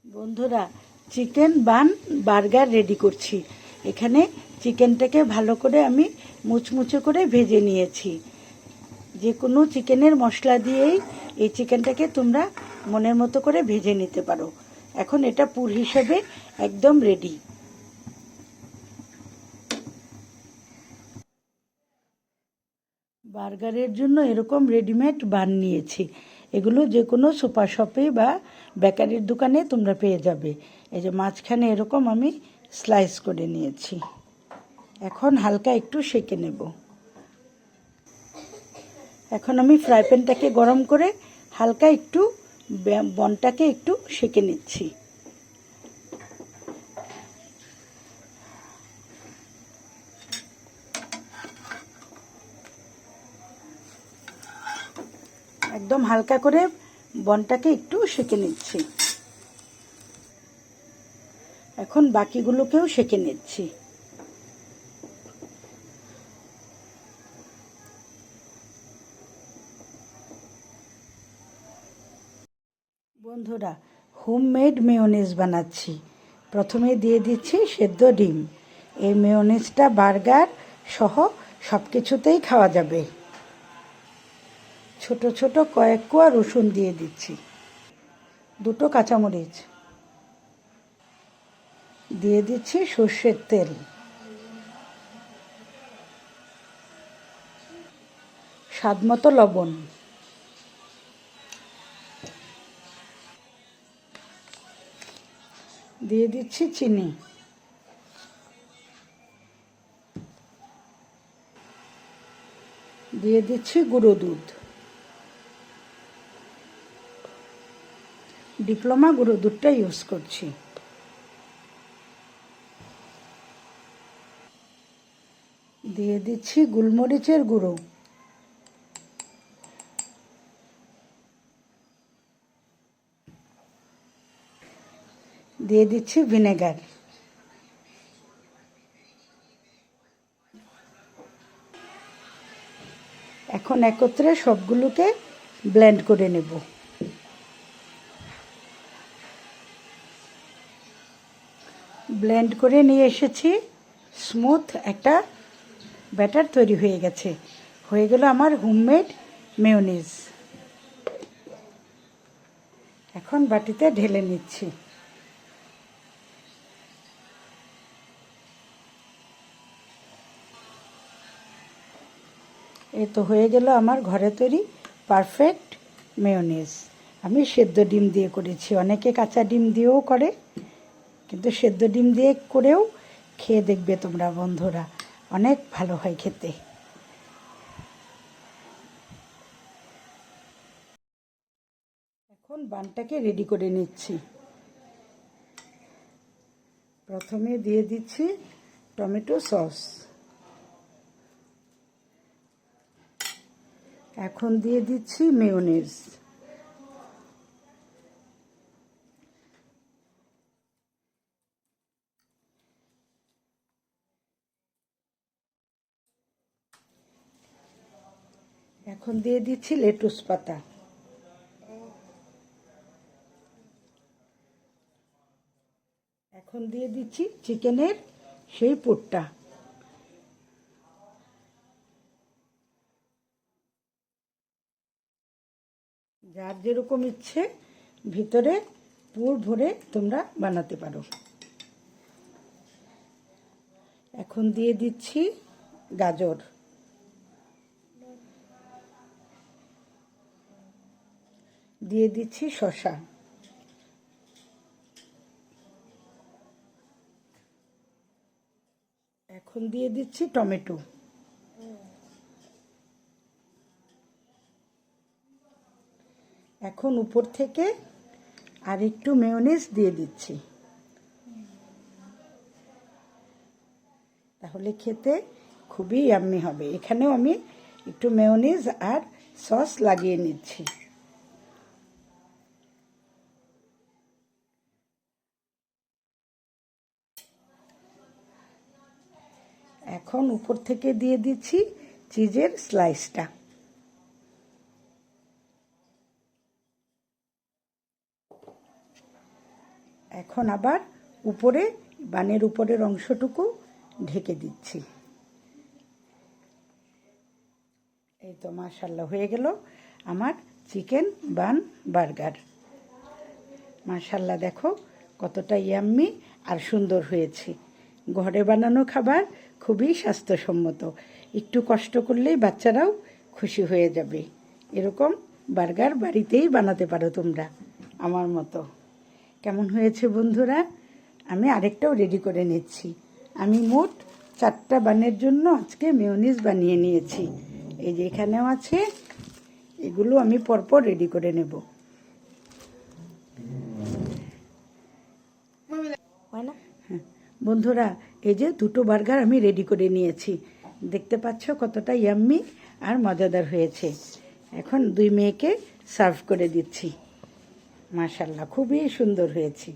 বন্ধুরা, chicken bun burger ready করছি। এখানে চিকেনটাকে ভালো করে আমি মুচমুচে করে ভেজে নিয়েছি। যে কোনো চিকেনের মশলা দিয়েই এই চিকেনটাকে তোমরা মনের মতো করে ভেজে নিতে পারো। এখন এটা পুর হিসেবে একদম রেডি। বার্গারের জন্য এরকম রেডিমেড বান নিয়েছি। এগুলো যে কোনো সুপার শপে বা বেকারির দোকানে তোমরা পেয়ে যাবে। এই যে মাঝখানে এরকম আমি স্লাইস করে নিয়েছি। এখন হালকা একটু সেঁকে নেব। এখন আমি ফ্রাই প্যানটাকে গরম করে হালকা একটু বনটাকে একটু সেঁকে নিচ্ছি। একদম হালকা করে বনটাকে একটু সেঁকে নিচ্ছি। এখন বাকিগুলোকেও সেঁকে নিচ্ছি। বন্ধুরা, হোমমেড মেয়োনেজ বানাচ্ছি। প্রথমে দিয়ে দিচ্ছি সেদ্ধ ডিম। এই মেয়োনেজটা বার্গার সহ সব কিছুতেই খাওয়া যাবে। ছোট ছোট কয়েক কোয়া রসুন দিয়ে দিচ্ছি। দুটো কাঁচামরিচ দিয়ে দিচ্ছি। সর্ষের তেল, স্বাদমতো লবণ, দিয়ে দিচ্ছি চিনি, দিয়ে দিচ্ছি গুঁড়ো দুধ। ডিপ্লোমা গুঁড়ো দুধটা ইউজ করছি। দিয়ে দিচ্ছি গোলমরিচের গুঁড়ো, দিয়ে দিচ্ছি ভিনেগার। এখন একত্রে সবগুলোকে ব্লেন্ড করে নেব। ব্লেন্ড করে নিয়ে এসেছি। স্মুথ একটা ব্যাটার তৈরি হয়ে গেছে। হয়ে গেল আমার হোমমেড মেয়োনিজ। এখন বাটিতে ঢেলে নিচ্ছি। এই তো হয়ে গেল আমার ঘরে তৈরি পারফেক্ট মেয়োনিজ। আমি সেদ্ধ ডিম দিয়ে করেছি। অনেকে কাঁচা ডিম দিয়েও করে, কিন্তু সেদ্ধ ডিম দিয়ে করেও খেয়ে দেখবে তোমরা বন্ধুরা, অনেক ভালো হয় খেতে। এখন বানটাকে রেডি করে নিচ্ছি। প্রথমে দিয়ে দিচ্ছি টমেটো সস। এখন দিয়ে দিচ্ছি মেয়োনিজ। এখন দিয়ে দিচ্ছি লেটুস পাতা। এখন দিয়ে দিচ্ছি চিকেনের সেই পুরটা। যার যেরকম ইচ্ছে ভিতরে পুর ভরে তোমরা বানাতে পারো। এখন দিয়ে দিচ্ছি গাজর, দিয়ে দিচ্ছি শসা, এখন দিয়ে দিচ্ছি টমেটো। এখন উপর থেকে আর একটু মেয়োনিজ দিয়ে দিচ্ছি। তাহলে খেতে খুবই ইয়াম্মি হবে। এখানেও আমি একটু মেয়োনিজ আর সস লাগিয়ে নিচ্ছি। এখন উপর থেকে দিয়ে দিচ্ছি চিজের স্লাইসটা। এখন আবার উপরে বানের উপরের অংশটুকু ঢেকে দিচ্ছি। এই তো মাশাআল্লাহ হয়ে গেল আমার চিকেন বান বার্গার। মাশাআল্লাহ দেখো কতটা ইয়াম্মি আর সুন্দর হয়েছে। ঘরে বানানো খাবার খুবই স্বাস্থ্যসম্মত, একটু কষ্ট করলেই বাচ্চারাও খুশি হয়ে যাবে। এরকম বার্গার বাড়িতেই বানাতে পারো তোমরা আমার মতো। কেমন হয়েছে বন্ধুরা? আমি আরেকটাও রেডি করে নিচ্ছি। আমি মোট 4টা বানের জন্য আজকে মেয়োনিজ বানিয়ে নিয়েছি। এই যে এখানেও আছে, এগুলো আমি পরপর রেডি করে নেব। হ্যাঁ বন্ধুরা, এই যে 2টো বার্গার আমি রেডি করে নিয়েছি। দেখতে পাচ্ছ কতটা ইয়াম্মি আর মজাদার হয়েছে। এখন 2 মেয়েকে সার্ভ করে দিচ্ছি। মাশাআল্লাহ খুবই সুন্দর হয়েছে।